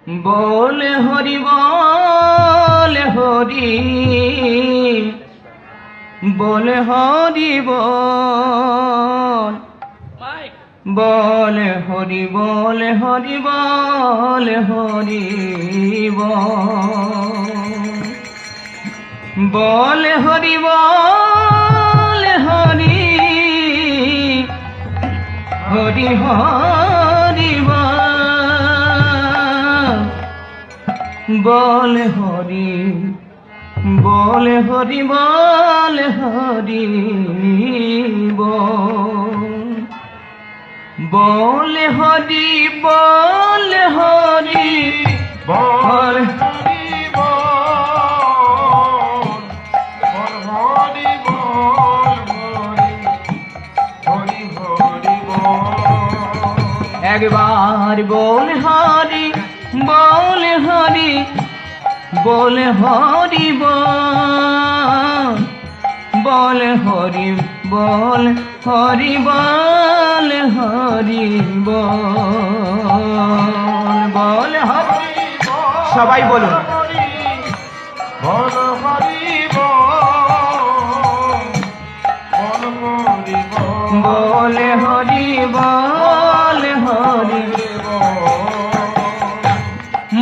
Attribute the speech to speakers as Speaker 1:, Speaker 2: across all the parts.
Speaker 1: बोल हरि बोल हरि बोल हरि बोल बोल हरि बोल हरि बोल हरि बोल बोल हरि बोल हरि हरि हरि बोल हरि बोल हरि बोल हरि बोल हरि बोल हरि बोल एक बार बोल हरि बोल हरि बोल हरि बोल हरि बोल हरि बोल हरि बोल हरि सबाई बोलो बोल हरि बोल हरि बोल हरि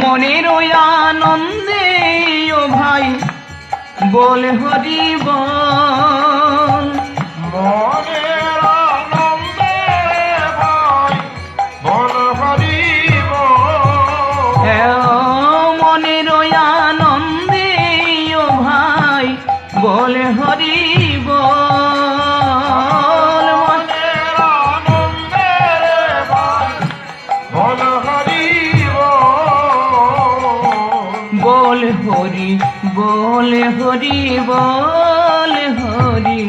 Speaker 1: মনের আনন্দে ও ভাই বল হরি বল মনের আনন্দে ভাই বল হরি বল মনের আনন্দে ও ভাই বল হরি বল মনের আনন্দে ভাই বল হরি बोल हरि बोल हरि बोल हरि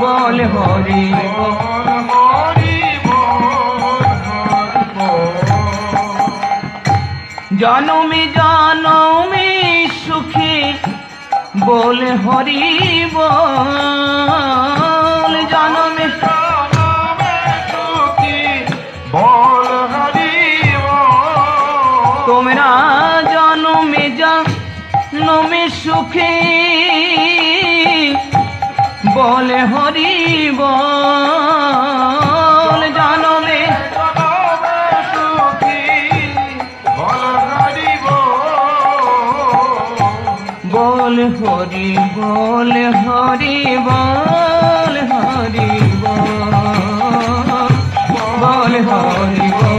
Speaker 1: बोल हरि जनमे जनमे सुखी बोल हरि बोल जनमे सुखी बोल हरि তোমরা জনমে জনমে সুখে বলে হরি বল জনমে সুখী বল হরি বল হরি বল হরি বল হরি বল হরি বল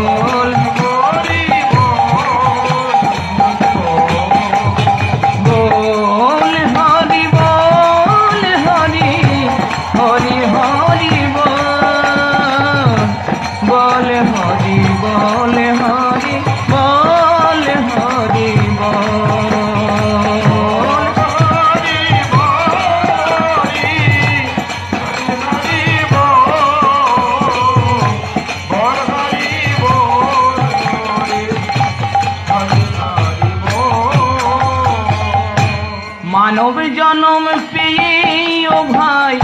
Speaker 1: मानव जन्म पेये ओ भाई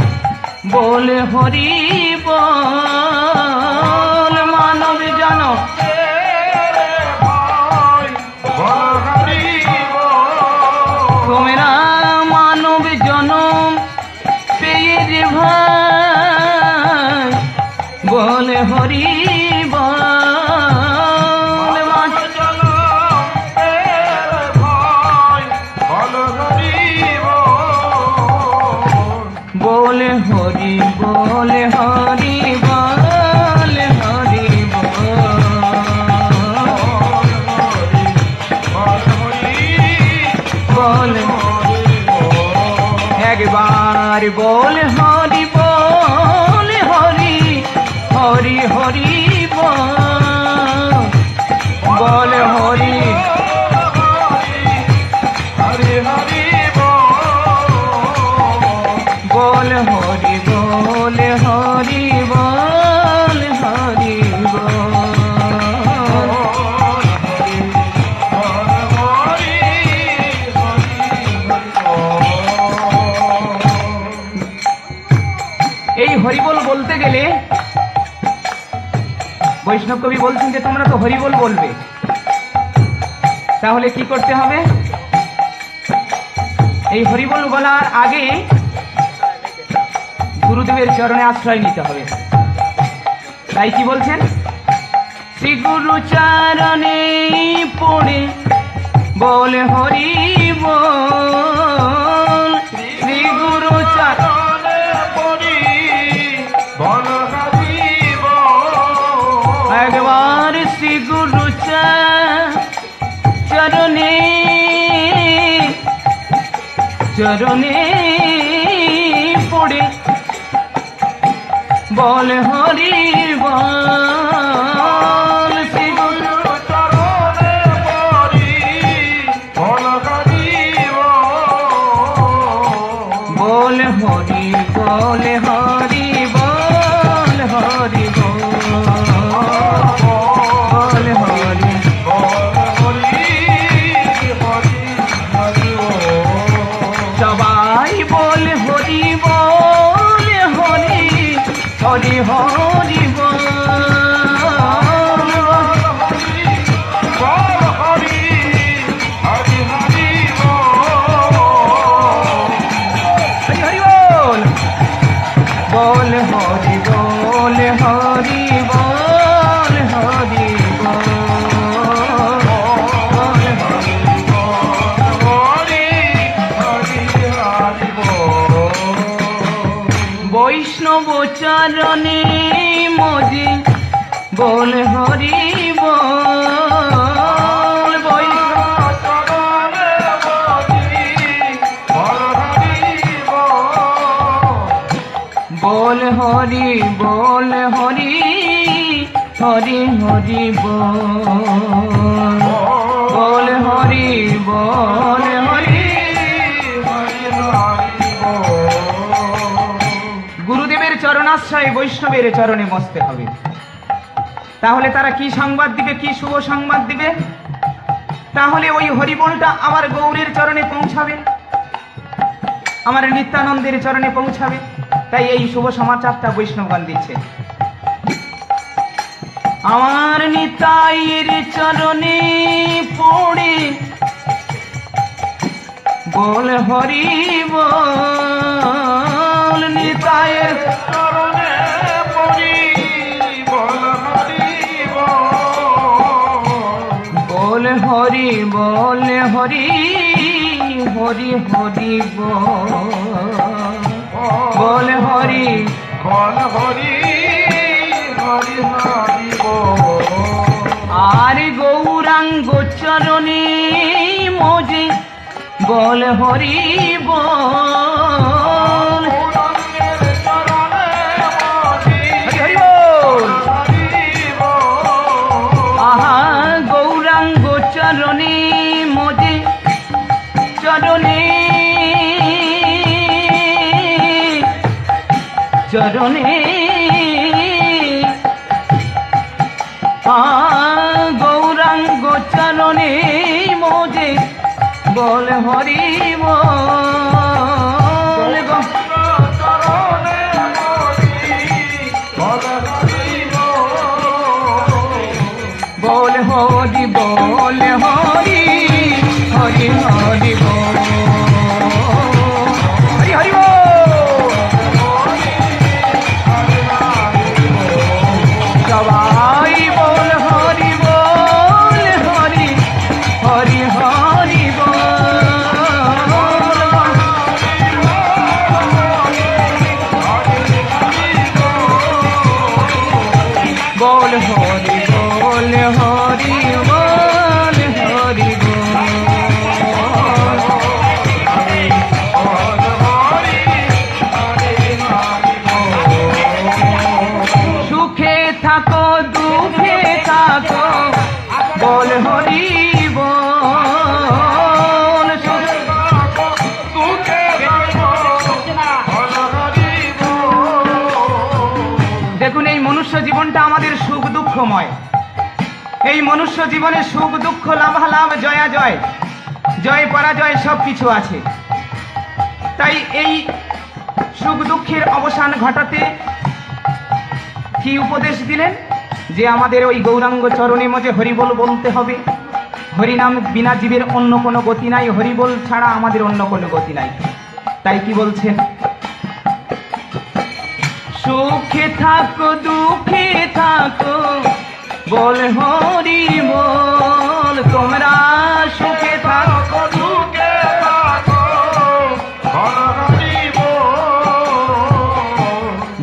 Speaker 1: बोल हरि बोल मानव जन्म তোমরা মানব জন্ম পেয়ে রে ভাই বল হরি बोल हरि बोल हरि बोल हरि बोल एक बार बोल हरि बोल हरि हरि हरि बोल हरि हरि हरि बोल हरि बोल हरि बोल हरि बोल বৈষ্ণব কবি বলছেন যে তোমরা তো হরিবোল বলবে, তাহলে কি করতে হবে? এই হরিবোল বলার আগে গুরুদেবের চরণে আশ্রয় নিতে হবে। তাই কি বলছেন? শ্রী গুরু চরণে পড়ে বল হরি বল, শ্রী গুরু চরণে পড়ি বল হরি বল। একবার শ্রী গুরু চরণে চরণে পড়ে বল হরি বল, শ্রী গুরু চরণে পড়ি বল হরি বল, হরি বল হরি বল, হরি বল হরি সবাই বল হরি বল, হরি হরি হরি বল, হরি হরি হরি হরি বল, বল হরি বল, হরি বল, হরি বৈষ্ণব চরণে মজি বল হরি বল, বৈষ্ণব চরণে মজি বল হরি বল, হরি বল হরি হরি হরি বল, বল হরি বল হরি হরি হরি বল। গুরুদেবের চরণাশ্রয় বৈষ্ণবের চরণে বসতে হবে। তাহলে তারা কি সংবাদ দিবে, কি শুভ সংবাদ দিবে? তাহলে ওই হরিবোলটা আমার গৌরের চরণে পৌঁছাবে, আমার নিত্যানন্দের চরণে পৌঁছাবে। তাই এই শুভ সমাচারটা বৈষ্ণবগণ দিচ্ছে। আমার নিতাইয়ের চরণে পড়ে বল হরি বল, নিতাইয়ের চরণে পড়ি বল হরি বল, হরি বল হরি হরি হরি বল, হরি বল হরি হরি হরি বল। আর গৌরাঙ্গ চরণে মজে বল হরি বল, আহা গৌরাঙ্গ চরণে মজে চরণে চরণে গৌরাঙ্গ চরণে মজে বল হরি বল, বল হরি বল হরি হরি হরি বল, হরি হরি সবাই বল হরি বল, হরি হরি হরি বল, হরি বল হরি বল, হরি সুখে থাকো দুঃখে থাকো বল হরি বল, দেখুন এই মনুষ্য জীবনটা আমাদের সুখ দুঃখময়। এই মনুষ্য জীবনে সুখ দুঃখ লাভালাভ জয়া জয়, জয় পরাজয় সব কিছু আছে। তাই এই সুখ দুঃখের অবসান ঘটাতে কি উপদেশ দিলেন? যে আমাদের ওই গৌরাঙ্গ চরণে মধ্যে হরিবল বলতে হবে। হরিনাম বিনা জীবের অন্য কোনো গতি নাই, হরিবল ছাড়া আমাদের অন্য কোনো গতি নাই। তাই কি বলছেন, সুখে থাকো দুঃখে থাকো বল হরি বল, তোমরা সুখে থাকো দুঃখে থাকো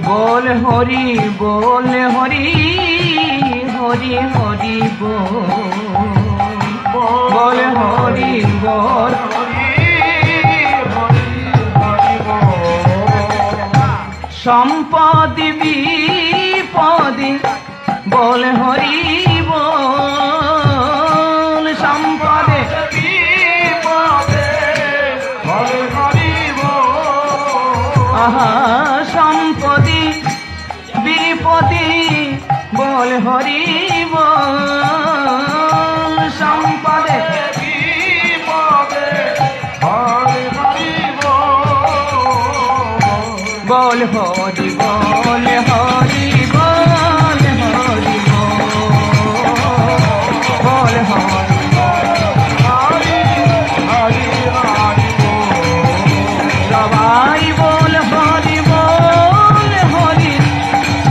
Speaker 1: বল হরি বল, হরি হরি হরি বল হরি বল। সম্পদ বিপদে বল হরি বল, সম্পদে বিপদে বল হরি বল। আহা সম্পদে বিপদে বল হরি বল, সম্পদে বিপদে বল হরি বল, বল হরি বল হরি বল হরি বল, বল হরি হরি হরি হরি সবাই বল হরি বল হরি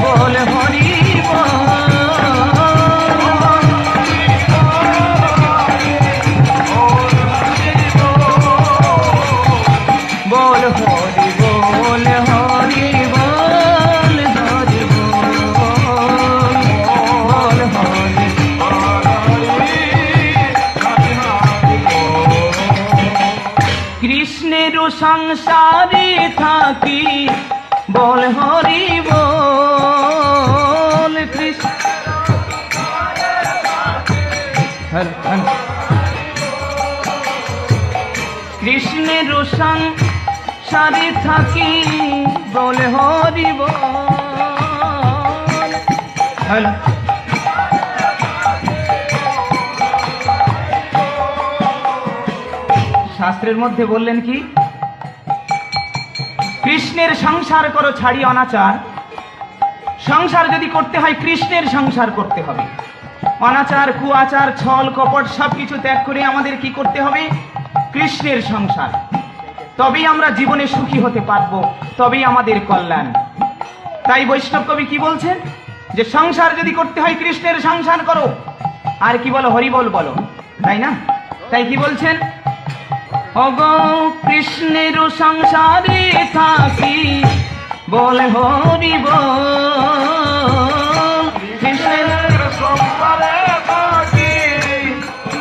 Speaker 1: বল হরি বল হরি বল হরি বল হরি বল হরি। কৃষ্ণের সংসারে থাকি বল হরি বল, কৃষ্ণ কৃষ্ণের সংসারে থাকি বল হরি বল। শাস্ত্রের মধ্যে বললেন কি, কৃষ্ণের সংসার করো ছাড়ি অনাচার। সংসার যদি করতে হয় কৃষ্ণের সংসার করতে হবে। অনাচার কুয়াচার ছল কপট সবকিছু ত্যাগ করে আমাদের কি করতে হবে, কৃষ্ণের সংসার। তবেই আমরা জীবনে সুখী হতে পারবো, তবেই আমাদের কল্যাণ। তাই বৈষ্ণব কবি কি বলছেন, যে সংসার যদি করতে হয় কৃষ্ণের সংসার করো, আর কি বলো হরিবল বলো, তাই না? তাই কি বলছেন, ওগো কৃষ্ণের সংসারে থাকি বল হরি বল, কৃষ্ণের সংসারে থাকি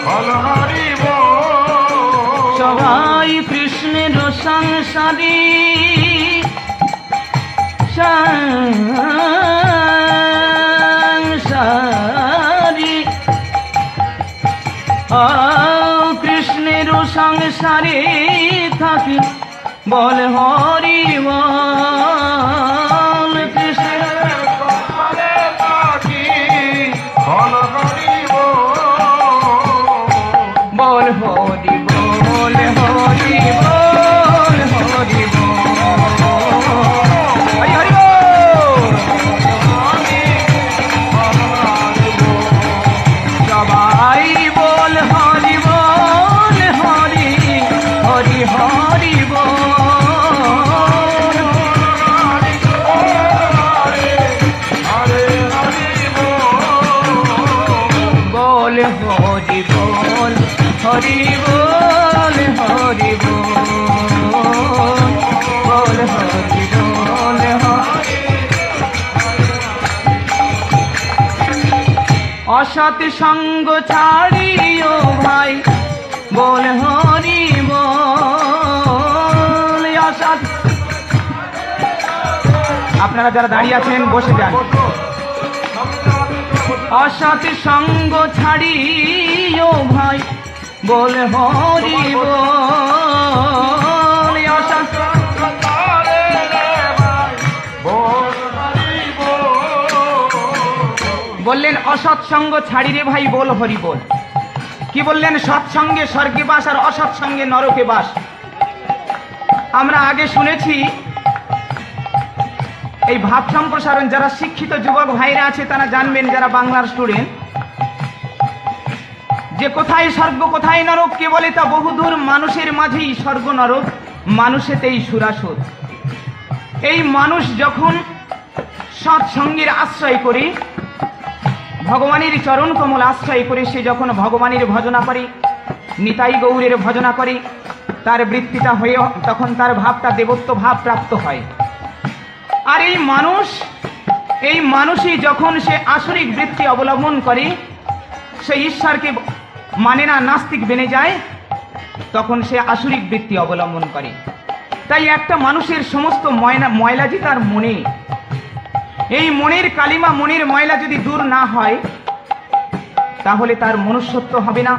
Speaker 1: বল হরি বল। সবাই কৃষ্ণের সংসারে সংসারে কৃষ্ণের সংসারে থাকি বল হরি বল, কৃষ্ণের সংসারে থাকি বল হরি বল, বল হরি বল হরি বল হরি বল, হরি হরি বল। সবাই বল হরি বল হরি হরি হরি বল, বল হরি বল হরি বল হরি বল, বল হরি বল হরি। অসৎ সঙ্গ ছাড়িও ভাই বল হরি বল, অসৎ। আপনারা যারা দাঁড়িয়ে আছেন বসে যান। অসৎ সঙ্গ ছাড়িও ভাই বল হরি বল, অসৎ বললেন অসৎ সঙ্গ ছাড়ি রে ভাই বল হরি বল। কি বললেন, সৎসঙ্গে স্বর্গে বাস আর অসৎ সঙ্গে নরকে বাস। আমরা আগে শুনেছি এই ভাব সম্প্রসারণ, যারা শিক্ষিত যুবক ভাইরা আছে তারা জানবেন, যারা বাংলার স্টুডেন্ট, যে কোথায় স্বর্গ কোথায় নরক কে বলে তা বহুদূর, মানুষের মাঝেই স্বর্গ নরক, মানুষেতেই সুরাসুর। এই মানুষ যখন সৎসঙ্গের আশ্রয় করে, ভগবানের চরণ কমল আশ্রয় করে সে যখন ভগবানের ভজনা করে, নিতাই গৌরের ভজনা করে, তার বৃত্তিটা হয়ে তখন তার ভাবটা দেবত্ব ভাব প্রাপ্ত হয়। আর এই মানুষই যখন সে আসরিক বৃত্তি অবলম্বন করে, সে ঈশ্বরকে মানে না, নাস্তিক বেনে যায়, তখন সে আসরিক বৃত্তি অবলম্বন করে। তাই একটা মানুষের সমস্ত ময়লা যে তার মনে, এই মনের কালিমা, মনের ময়লা যদি দূর না হয় তাহলে তার মনুষ্যত্ব হবে না।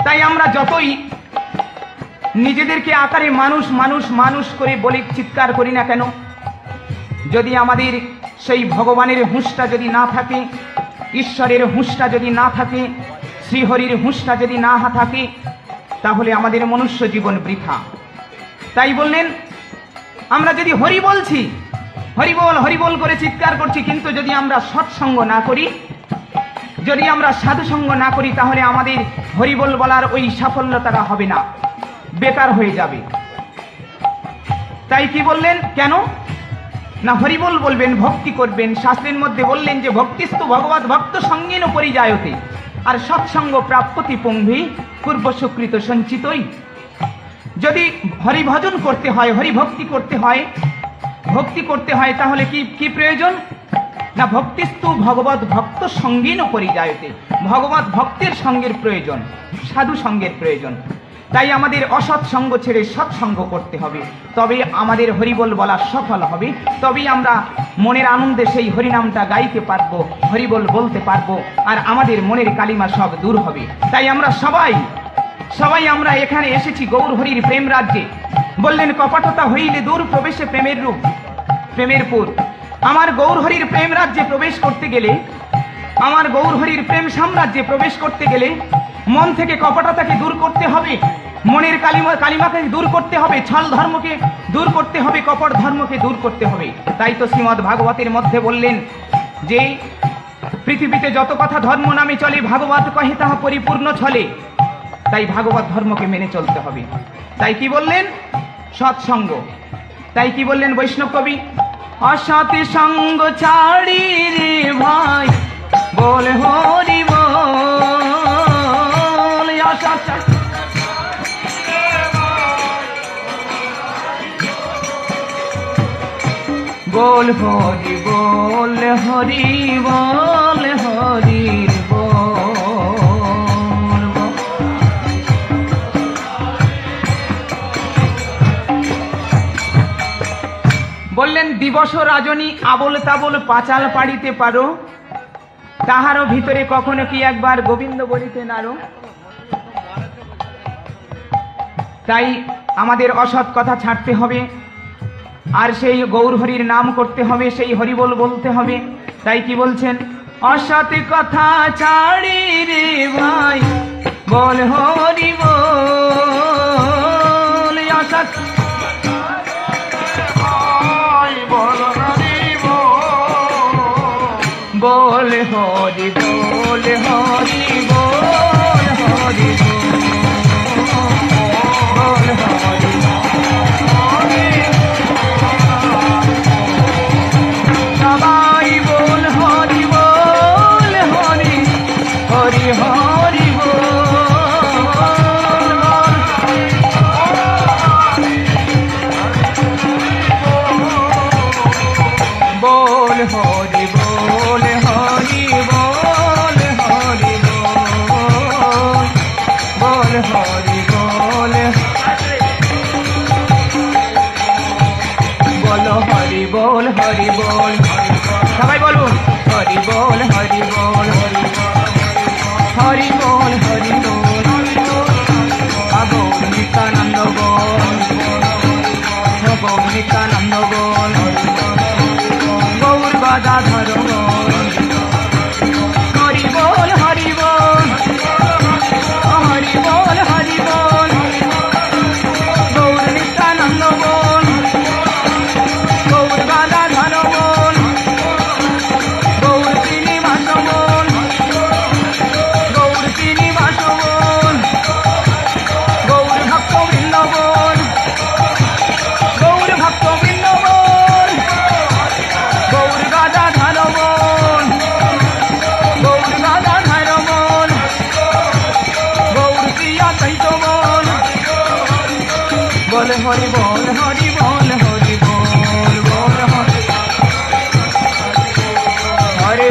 Speaker 1: তাই আমরা যতই নিজেদেরকে আকারে মানুষ মানুষ মানুষ করে বলে চিৎকার করি না কেন, যদি আমাদের সেই ভগবানের হুঁশটা যদি না থাকে, ঈশ্বরের হুঁশটা যদি না থাকে, শ্রীহরির হুঁশটা যদি না থাকে, তাহলে আমাদের মনুষ্য জীবন বৃথা। তাই বললেন, আমরা যদি হরি বলছি, হরিবল হরিবল করে চিৎকার করছি, কিন্তু যদি আমরা সৎসঙ্গ না করি, যদি আমরা সাধুসঙ্গ না করি, তাহলে আমাদের হরিবল বলার ওই সাফল্যতাটা হবে না, বেকার হয়ে যাবে। তাই কি বললেন, কেন না হরিবল বলবেন, ভক্তি করবেন। শাস্ত্রের মধ্যে বললেন যে ভক্তিস্তু ভগবত ভক্ত সঙ্গেন পরিজায়তে, আর সৎসঙ্গ প্রাপ্যতি পঙ্গি পূর্ব সুকৃত সঞ্চিতই। যদি হরিভজন করতে হয়, হরিভক্তি করতে হয়, ভক্তি করতে হয়, তাহলে কি প্রয়োজন না ভক্তিস্তু ভগবত ভক্ত সঙ্গেন পরিজায়তে, ভগবত ভক্তের সঙ্গের প্রয়োজন, সাধু সঙ্গের প্রয়োজন। তাই আমাদের অসৎ সঙ্গ ছেড়ে সৎসঙ্গ করতে হবে, তবে আমাদের হরিবল বলা সফল হবে, তবেই আমরা মনের আনন্দে সেই হরিনামটা গাইতে পারবো, হরিবল বলতে পারবো, আর আমাদের মনের কালিমা সব দূর হবে। তাই আমরা সবাই আমরা এখানে এসেছি গৌর হরির প্রেম রাজ্যে। বললেন কপটতা হইলে দূর, প্রবেশে প্রেমের রূপ, প্রেমের পুর। আমার গৌর হরির প্রেম রাজ্যে প্রবেশ করতে গেলে, আমার গৌর হরির প্রেম সাম্রাজ্যে প্রবেশ করতে গেলে মন থেকে কপটতাকে দূর করতে হবে, মনের কালিমাকে দূর করতে হবে, ছল ধর্মকে দূর করতে হবে, কপট ধর্মকে দূর করতে হবে। তাই তো শ্রীমদ্ ভাগবতের মধ্যে বললেন যে পৃথিবীতে যত কথা ধর্ম নামে চলে, ভাগবত কহে তাহা পরিপূর্ণ ছলে। তাই ভাগবত ধর্মকে মেনে চলতে হবে। তাই কি বললেন, সৎসঙ্গ। তাই কি বললেন বৈষ্ণব কবি, অসৎ সঙ্গ ছাড়ি রে ভাই, বল হরি বল, অসৎ বল হরি বল, হরি বল, হরি বল। বললেন দিবস রাজনী আবল তাবল পাঁচাল পাড়িতে পারো, তাহারও ভিতরে কখনো কি একবার গোবিন্দ বলিতে নারো। তাই আমাদের অসৎ কথা ছাড়তে হবে, আর সেই গৌর হরির নাম করতে হবে, সেই হরিবল বলতে হবে। তাই কি বলছেন, অসৎ কথা ছাড়ি রে ভাই, বল হরি বল, অসৎ বল হরি বল, হরি বল, হরি বল, হরি সবাই বল হরি বল, হরি হরি হরি বল, হরি বল, হরি বল, হরি বল, হরি বল, বলো হরি বল, হরি বল, সবাই বলুন হরি বল, হরি বল, হরি বল, হরি বল, গৌর নিত্যানন্দ বল, গৌর নিত্যানন্দ বল, গৌর গদাধর বল, হরি বল, হরি বল, হরি বল, হরি বল, গৌর নিত্যানন্দ বল, গৌর হরি বল হরি বল হরি বল বল হরে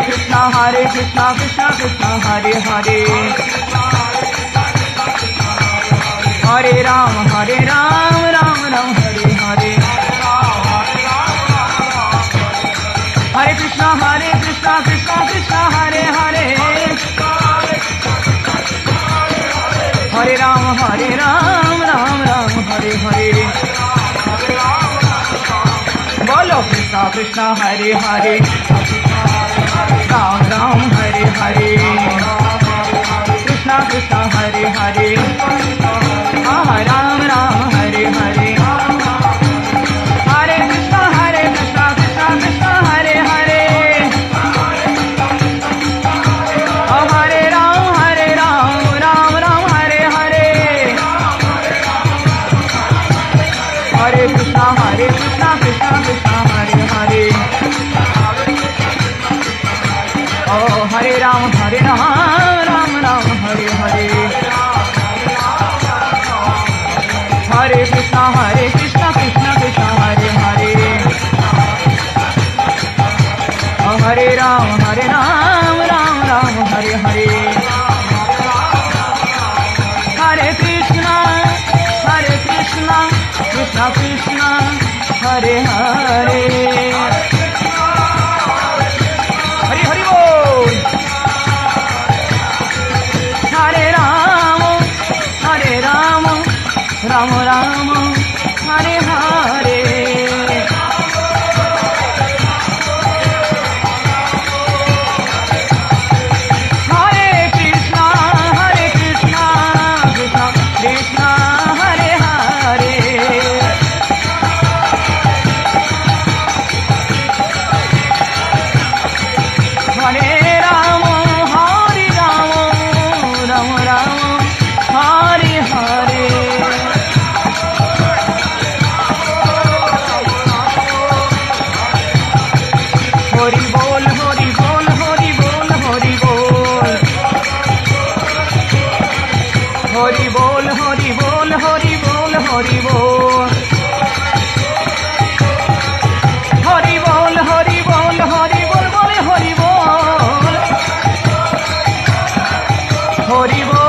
Speaker 1: কৃষ্ণ কৃষ্ণ কৃষ্ণ হরে হরে হরে রাম রাম রাম হরে হরে হরে কৃষ্ণ কৃষ্ণ কৃষ্ণ হরে হরে হরে রাম রাম রাম হরে হরে बोलो कृष्ण कृष्ण हरे हरे राम राम हरे हरे कृष्ण कृष्ण हरे हरे राम राम हरे हरे हरे कृष्ण कृष्ण कृष्ण हरे हरे हरे राम राम राम हरे हरे हरे कृष्ण कृष्ण कृष्ण हरे हरे ओ हरे राम राम राम हरे हरे हरे कृष्ण कृष्ण कृष्ण हरे हरे ओ हरे राम राम राम हरे हरे हरे कृष्ण कृष्ण कृष्ण हरे हरे हरि हरि बोल हरे राम राम राम हरे हरे हरे कृष्ण कृष्ण कृष्ण हरे हरे हरे राम राम राम हरे हरे हरि बोल हरि बोल हरि बोल हरि बोल हरि बोल हरि बोल हरि बोल हरि बोल हरि बोल हरि बोल हरि बोल बोले हरि बोल हरि बोल